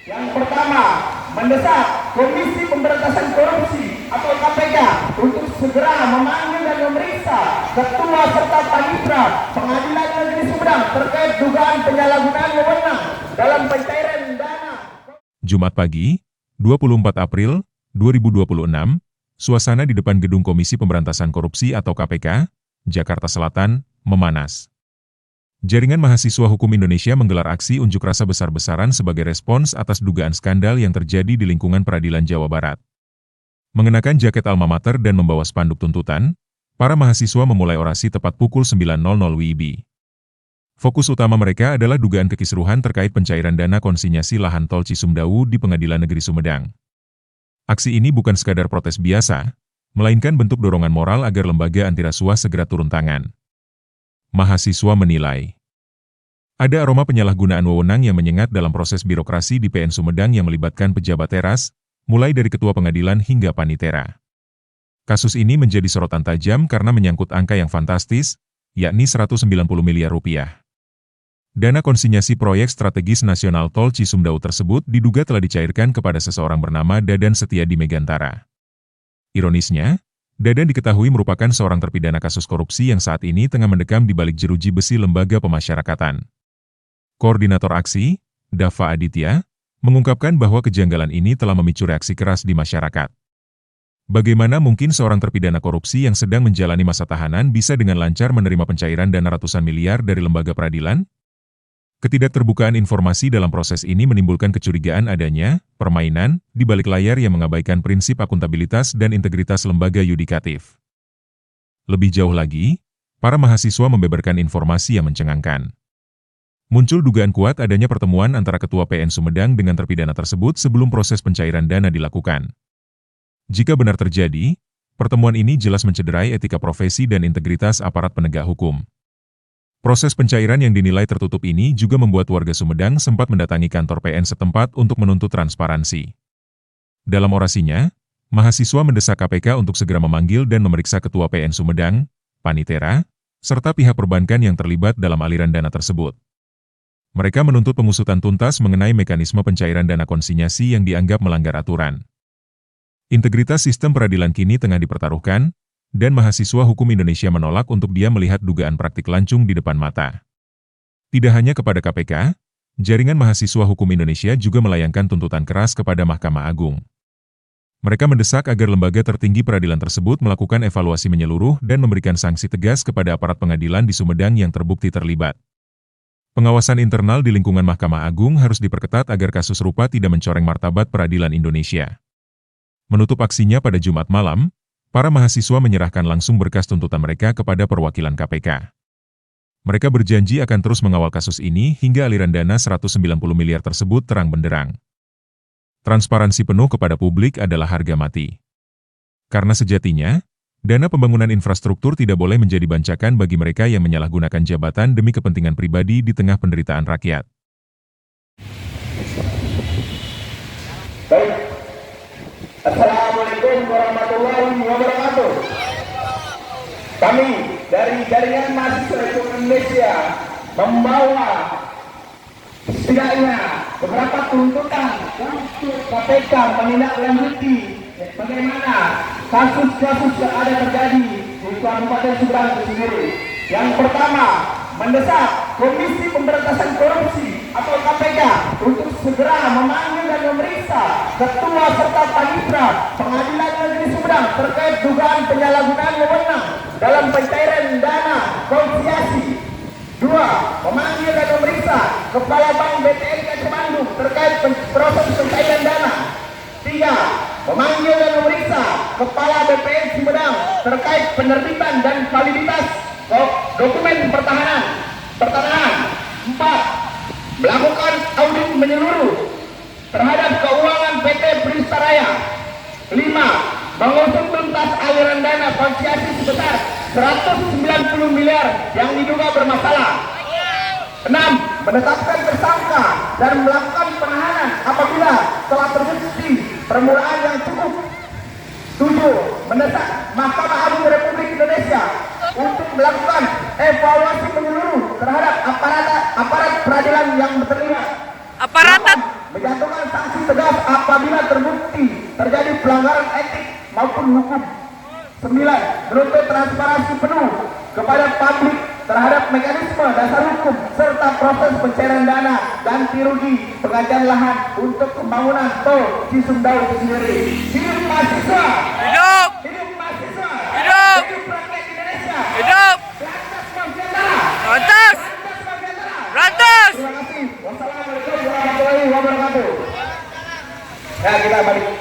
Yang pertama, mendesak Komisi Pemberantasan Korupsi atau KPK untuk segera memanggil dan memeriksa Ketua serta Panitra Pengadilan Negeri Sumedang terkait dugaan penyalahgunaan wewenang dalam pencairan dana. Jumat pagi, 24 April 2026, suasana di depan gedung Komisi Pemberantasan Korupsi atau KPK, Jakarta Selatan, memanas. Jaringan Mahasiswa Hukum Indonesia menggelar aksi unjuk rasa besar-besaran sebagai respons atas dugaan skandal yang terjadi di lingkungan peradilan Jawa Barat. Mengenakan jaket alma mater dan membawa spanduk tuntutan, para mahasiswa memulai orasi tepat pukul 9.00 WIB. Fokus utama mereka adalah dugaan kekisruhan terkait pencairan dana konsinyasi lahan tol Cisumdawu di Pengadilan Negeri Sumedang. Aksi ini bukan sekadar protes biasa, melainkan bentuk dorongan moral agar lembaga anti rasuah segera turun tangan. Mahasiswa menilai ada aroma penyalahgunaan wewenang yang menyengat dalam proses birokrasi di PN Sumedang yang melibatkan pejabat teras, mulai dari ketua pengadilan hingga panitera. Kasus ini menjadi sorotan tajam karena menyangkut angka yang fantastis, yakni 190 miliar rupiah. Dana konsinyasi proyek strategis nasional tol Cisumdawu tersebut diduga telah dicairkan kepada seseorang bernama Dadan Setiadi Megantara. Ironisnya, Dadan diketahui merupakan seorang terpidana kasus korupsi yang saat ini tengah mendekam di balik jeruji besi lembaga pemasyarakatan. Koordinator aksi, Dava Aditya, mengungkapkan bahwa kejanggalan ini telah memicu reaksi keras di masyarakat. Bagaimana mungkin seorang terpidana korupsi yang sedang menjalani masa tahanan bisa dengan lancar menerima pencairan dana ratusan miliar dari lembaga peradilan? Ketidakterbukaan informasi dalam proses ini menimbulkan kecurigaan adanya permainan di balik layar yang mengabaikan prinsip akuntabilitas dan integritas lembaga yudikatif. Lebih jauh lagi, para mahasiswa membeberkan informasi yang mencengangkan. Muncul dugaan kuat adanya pertemuan antara Ketua PN Sumedang dengan terpidana tersebut sebelum proses pencairan dana dilakukan. Jika benar terjadi, pertemuan ini jelas mencederai etika profesi dan integritas aparat penegak hukum. Proses pencairan yang dinilai tertutup ini juga membuat warga Sumedang sempat mendatangi kantor PN setempat untuk menuntut transparansi. Dalam orasinya, mahasiswa mendesak KPK untuk segera memanggil dan memeriksa Ketua PN Sumedang, panitera, serta pihak perbankan yang terlibat dalam aliran dana tersebut. Mereka menuntut pengusutan tuntas mengenai mekanisme pencairan dana konsinyasi yang dianggap melanggar aturan. Integritas sistem peradilan kini tengah dipertaruhkan, dan mahasiswa hukum Indonesia menolak untuk dia melihat dugaan praktik lancung di depan mata. Tidak hanya kepada KPK, Jaringan Mahasiswa Hukum Indonesia juga melayangkan tuntutan keras kepada Mahkamah Agung. Mereka mendesak agar lembaga tertinggi peradilan tersebut melakukan evaluasi menyeluruh dan memberikan sanksi tegas kepada aparat pengadilan di Sumedang yang terbukti terlibat. Pengawasan internal di lingkungan Mahkamah Agung harus diperketat agar kasus serupa tidak mencoreng martabat peradilan Indonesia. Menutup aksinya pada Jumat malam, para mahasiswa menyerahkan langsung berkas tuntutan mereka kepada perwakilan KPK. Mereka berjanji akan terus mengawal kasus ini hingga aliran dana 190 miliar tersebut terang benderang. Transparansi penuh kepada publik adalah harga mati. Karena sejatinya, dana pembangunan infrastruktur tidak boleh menjadi bancakan bagi mereka yang menyalahgunakan jabatan demi kepentingan pribadi di tengah penderitaan rakyat. Baik. Assalamualaikum warahmatullahi wabarakatuh. Kami dari Jaringan Mahasiswa Hukum Indonesia membawa setidaknya beberapa tuntutan untuk KPK menindaklanjuti bagaimana kasus-kasus yang ada terjadi di Kabupaten Sumedang itu sendiri. Yang pertama, mendesak Komisi Pemberantasan Korupsi atau KPK untuk segera memanggil dan memeriksa Ketua serta Panitra Pengadilan Negeri Sumedang terkait dugaan penyalahgunaan wewenang dalam pencairan dana konsinyasi. 2. Memanggil dan memeriksa Kepala Bank BTN Kacamata Bandung terkait proses pencairan dana. 3. Memanggil dan memeriksa Kepala BPN Sumedang terkait penerbitan dan validitas dokumen pertahanan. 4. Melakukan audit menyeluruh terhadap keuangan PT Pristaraya. 5. Mengusut tuntas aliran dana konsinyasi sebesar 190 miliar yang diduga bermasalah. 6. Menetapkan tersangka dan melakukan penahanan apabila telah terbukti permulaan yang cukup. 7. Mendesak Mahkamah Agung Republik Indonesia untuk melakukan evaluasi menyeluruh terhadap aparat peradilan yang terlibat. menjatuhkan sanksi tegas apabila terbukti terjadi pelanggaran etik maupun hukum. 9. Menuntut transparansi penuh kepada publik terhadap mekanisme dasar hukum serta proses pencairan dana ganti rugi penggantian lahan untuk pembangunan tol Cisumdawu itu sendiri. Hidup mahasiswa! Hidup! Hidup mahasiswa! Hidup! Hidup rakyat Indonesia! Hidup! Berantas mafia! Rantas! Berantas mafia! Rantas! Terima kasih. Wassalamualaikum warahmatullahi wabarakatuh. Ya, kita balik.